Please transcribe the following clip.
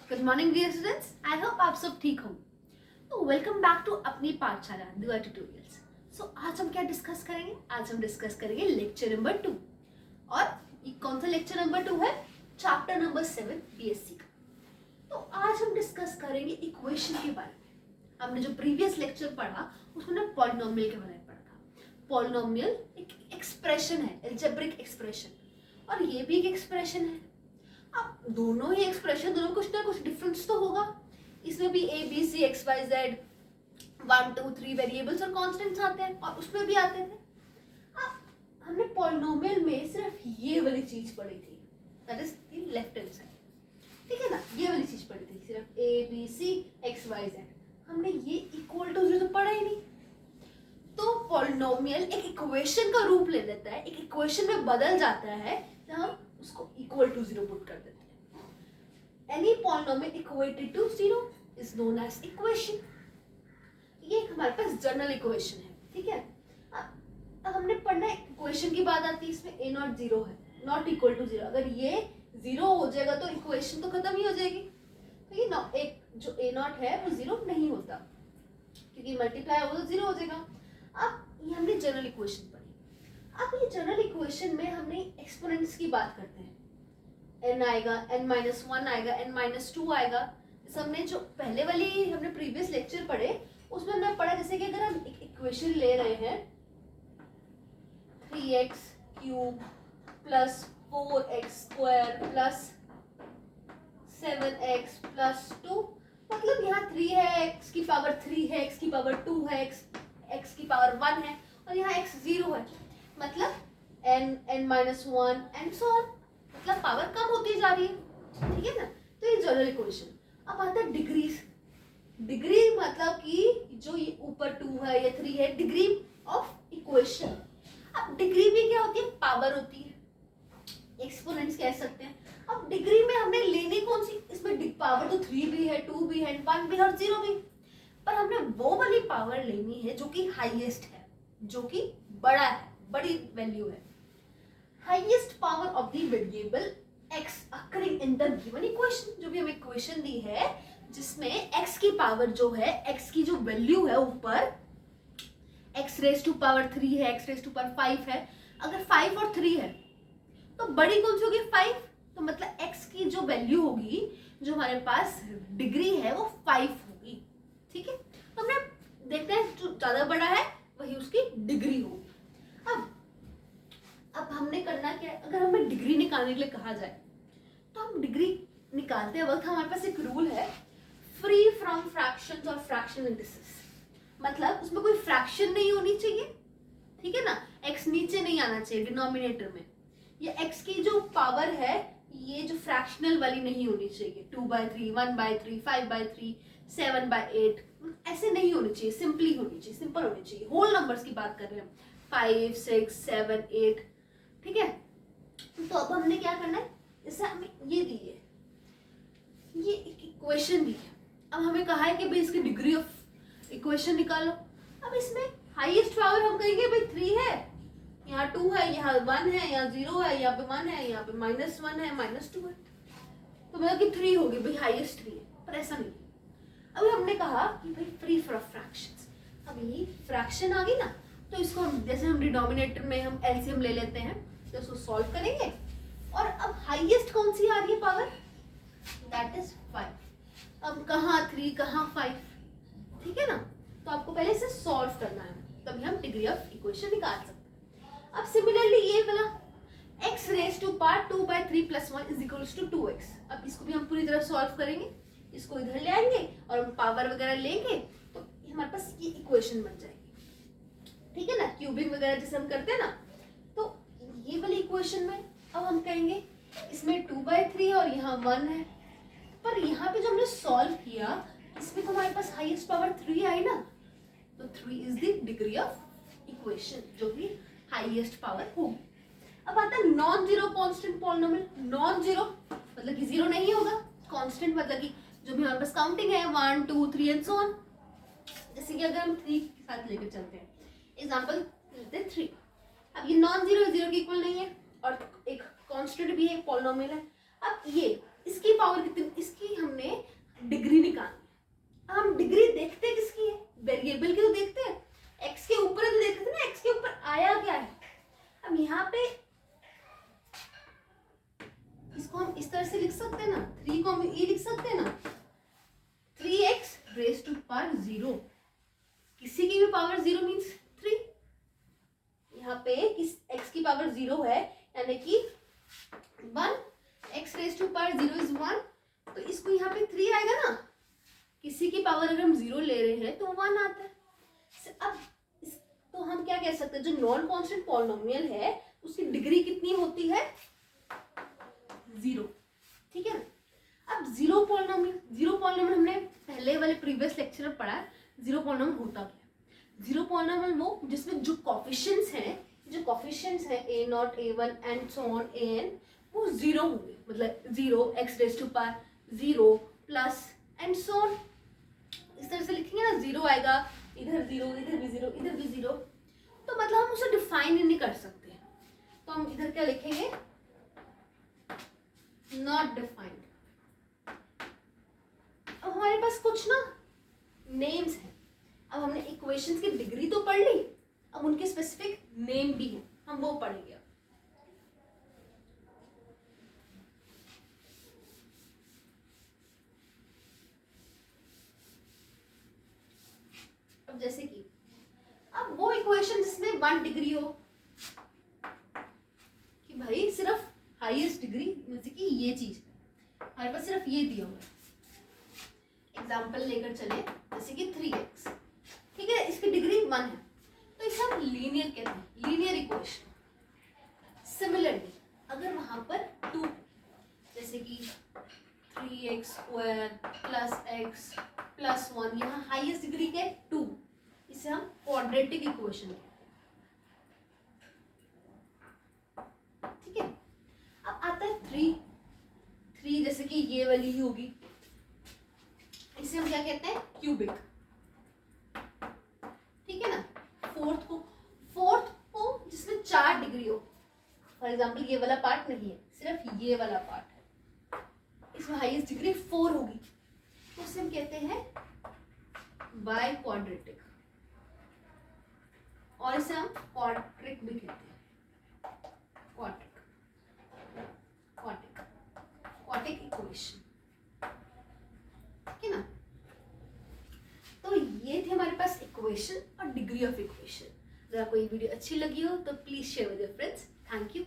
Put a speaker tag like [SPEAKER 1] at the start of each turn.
[SPEAKER 1] Good morning dear students, I hope आप सब ठीक हो। तो वेलकम बैक टू अपनी पाठशाला दुआ ट्यूटोरियल्स। सो आज हम क्या डिस्कस करेंगे? आज हम डिस्कस करेंगे लेक्चर नंबर 2। और ये कौन सा लेक्चर नंबर 2 है? चैप्टर नंबर 7 बीएससी का। तो आज हम डिस्कस करेंगे इक्वेशन के बारे में। हमने जो प्रीवियस लेक्चर पढ़ा उसमें ना पॉलिनोमियल के बारे में पढ़ा था। पॉलिनोमियल एक एक्सप्रेशन है, अलजेब्रिक एक्सप्रेशन, और ये भी एक एक्सप्रेशन है। अब दोनों ही एक्सप्रेशन, दोनों कुछ ना कुछ डिफरेंस तो होगा। इसमें भी a b c x y z 1 2 3 variables और कांस्टेंट्स आते हैं, और उसमें भी आते थे। अब हमने पॉलिनोमियल में सिर्फ ये वाली चीज पढ़ी थी, that is the left hand side, ठीक है ना। ये वाली चीज पढ़ी थी, सिर्फ a b c x y z. हमने ये इक्वल टू जीरो तो पढ़ा ही नहीं। तो पॉलिनोमियल एक इक्वेशन का रूप ले लेता है, एक इक्वेशन में बदल जाता है जब हम उसको इक्वल टू जीरो पुट कर देते हैं। Any polynomial equated to zero is known as equation. ये हमारे पास जनरल इक्वेशन है, ठीक है। अब हमने पढ़ना है, इक्वेशन की बात आती है, इसमें ए नॉट जीरो है, नॉट इक्वल टू जीरो। अगर ये जीरो हो जाएगा तो इक्वेशन तो खत्म ही हो जाएगी। तो ये एक जो ए नॉट है वो जीरो नहीं होता, क्योंकि मल्टीप्लाई होगा तो जीरो हो जाएगा। अब ये हमने जनरल इक्वेशन पढ़ी। अब ये जनरल इक्वेशन में हमने एक्सपोनेंट्स की बात करते हैं। n आएगा, n-1 आएगा, n-2 आएगा। जैसे हमने जो पहले वाली हमने प्रीवियस लेक्चर पढ़े उसमें हमने पढ़ा, जैसे कि अगर हम एक इक्वेशन ले रहे हैं 3x cube plus 4x square plus 7x plus 2, मतलब यहाँ 3 है, x की पावर 3 है, x की पावर 2 है, x की पावर 1 है, और यहाँ x 0 है, मतलब n-1 एंड सो ऑन, मतलब पावर कम होती जा रही है, ठीक है ना। तो ये जनरल इक्वेशन। अब आता है डिग्रीज। डिग्री मतलब कि जो ये ऊपर 2 है या 3 है, डिग्री ऑफ इक्वेशन। अब डिग्री भी क्या होती है? पावर होती है, एक्सपोनेंट्स कह सकते हैं। अब डिग्री में हमने लेनी कौन सी? इसमें पावर तो 3 भी है, 2 भी है, 1 भी है और 0 भी, पर हमने वो वाली पावर लेनी है जो कि हाईएस्ट है, जो कि बड़ा है, बड़ी वैल्यू है। Highest power of the variable x occurring in the given equation। जो भी हमें इक्वेशन दी है जिसमें x की पावर जो है, x की जो वैल्यू है ऊपर, x रेज टू पावर 3 है, x रेज टू पावर 5 है। अगर 5 और 3 है तो बड़ी कौन सी होगी? 5। तो मतलब x की जो वैल्यू होगी, जो हमारे पास डिग्री है, वो 5 होगी, ठीक है। तो हमने देखते हैं जो ज्यादा बड़ा है वही उसकी डिग्री होगी। अब हमने करना क्या है? अगर हमें डिग्री निकालने के लिए कहा जाए तो हम डिग्री निकालते वक्त हमारे पास एक रूल है, फ्री फ्रॉम फ्रैक्शंस और फ्रैक्शनल इंडिसेस। मतलब उसमें कोई फ्रैक्शन नहीं होनी चाहिए, ठीक है ना। x नीचे नहीं आना चाहिए डिनोमिनेटर में, ये x की जो पावर है ये जो फ्रैक्शनल वाली नहीं होनी चाहिए। 2/3, 1/3, 5/3, 7/8 ऐसे नहीं होनी चाहिए, सिंपली होनी चाहिए, सिंपल होनी चाहिए। होल नंबर्स की बात कर रहे हैं, 5 6 7 8, ठीक है। तो अब हमने क्या करना है? जैसे हमें ये दी है, ये एक इक्वेशन दी है। अब हमें कहा है कि भाई इसकी डिग्री ऑफ इक्वेशन निकालो। अब इसमें हाईएस्ट पावर हम कहेंगे भाई 3 है, यहाँ 2 है, यहाँ 1 है, यहाँ 0 है, यहाँ पे 1 है, यहाँ पे -1 है, -2 है, तो मतलब कि 3 होगी भाई, हाईएस्ट 3 है। पर ऐसा नहीं। अब हमने कहा कि भाई फ्री फ्रॉम फ्रैक्शंस। अब ये फ्रैक्शन आ गई ना, तो इसको हम जैसे हम डिनोमिनेटर में हम एलसीएम ले लेते हैं, तो इसको सॉल्व करेंगे। और अब हाईएस्ट कौन सी आ रही है पावर? That is 5। अब कहाँ 3 कहाँ 5, ठीक है ना। तो आपको पहले इसे सॉल्व करना है, तभी हम डिग्री ऑफ इक्वेशन निकाल सकते हैं। अब सिमिलरली ये वाला x raise to power 2/3 + 1 = 2x। अब इसको भी हम पूरी तरह सॉल्व करेंगे, इसको इधर ले आएंगे और हम पावर वगैरह लेंगे तो हमारे पास ये इक्वेशन बन जाएगी, ठीक है ना। क्यूबिंग वगैरह जैसे हम करते हैं ना, तो ये वाली इक्वेशन में अब हम कहेंगे इसमें 2/3 है और यहाँ 1 है, पर यहाँ पे जो हमने सॉल्व किया इसमें तो हमारे पास हाईएस्ट पावर 3 आई ना, तो 3 is the degree of equation, जो भी हाईएस्ट पावर होगी। अब आता है non zero constant polynomial. Non zero मतलब कि जीरो नहीं होगा, कांस्टेंट मतलब कि जो भी हमारे पास काउंटिंग है 1 2 3 एंड सो ऑन। जैसे कि अगर हम 3 के साथ लेकर चलते हैं, एग्जांपल लेते हैं 3। अब ये नॉन जीरो जीरो के इक्वल नहीं है और एक कांस्टेंट भी है, पॉलिनोमियल है। अब ये इसकी पावर कितनी, इसकी हमने डिग्री निकालनी। हम डिग्री देखते किसकी है, वेरिएबल की तो देखते हैं, एक्स के ऊपर है तो देखते थे ना एक्स के ऊपर आया क्या है। अब यहाँ पे इसको हम इस तरह से लिख सकते हैं ना, 3 को हम ये लिख सकते हैं ना, 3x रेज टू पावर 0, किसी की भी पावर 0 मीन्स 3। यहाँ पे किस x की पावर 0 है यानी कि 1, x raise to power 0 is 1, तो इसको यहाँ पे 3 आएगा ना, किसी की पावर अगर हम 0 ले रहे हैं तो 1 आता है। अब तो हम क्या कह सकते हैं, जो नॉन कांस्टेंट पॉलिनोमियल है उसकी डिग्री कितनी होती है, 0, ठीक है ना। अब जीरो पॉलिनोमियल हमने पहले वाले प्रीवियस लेक्चर में पढ़ा है। जीरो पॉलिनोमियल होता क्या है, जीरो पॉलिनोमियल वो जिसमें जो कोफिशिएंट्स हैं a0 a1 and so on an वो 0 होंगे, मतलब 0 x raise to power 0 plus and so on, इस तरह से लिखेंगे ना, 0 आएगा, इधर 0, इधर भी 0, इधर भी 0, तो मतलब हम उसे डिफाइन नहीं कर सकते, तो हम इधर क्या लिखेंगे, नॉट डिफाइंड। अब हमारे पास कुछ ना नेम्स हैं, अब हमने इक्वेशंस की डिग्री तो पढ़ ली, अब उनके स्पेसिफिक नेम भी हैं, हम वो पढ़ेंगे। अब जैसे कि अब वो इक्वेशन जिसमें 1 डिग्री हो, कि भाई सिर्फ हाईएस्ट डिग्री, जैसे कि ये चीज हमारे पास सिर्फ ये दिया हुआ है, एग्जाम्पल लेकर चले जैसे कि 3x, ठीक है, इसकी डिग्री 1 है, तो इसे हम लीनियर कहते हैं, लीनियर इक्वेशन। सिमिलरली अगर वहां पर 2, जैसे कि 3x² प्लस x प्लस 1, यहाँ हाईएस्ट डिग्री के 2, इसे हम क्वाड्रेटिक इक्वेशन कहते हैं, ठीक है। अब आता है 3 जैसे कि ये वाली ही होगी, इसे हम क्या कहते हैं, क्यूबिक, ठीक है ना। फोर्थ को जिसमें 4 डिग्री हो, फॉर एग्जाम्पल ये वाला पार्ट नहीं है, सिर्फ ये वाला पार्ट है, इसमें हाईएस्ट डिग्री 4 होगी, तो उसे हम कहते हैं बाई क्वाड्रेटिक, और इसे हम क्वाड्रिक भी कहते हैं, क्वाड्रिक इक्वेशन, ठीक है ना। तो ये थे हमारे पास इक्वेशन और डिग्री ऑफ इक्वेशन। अगर आपको ये वीडियो अच्छी लगी हो तो please share with your friends. Thank you.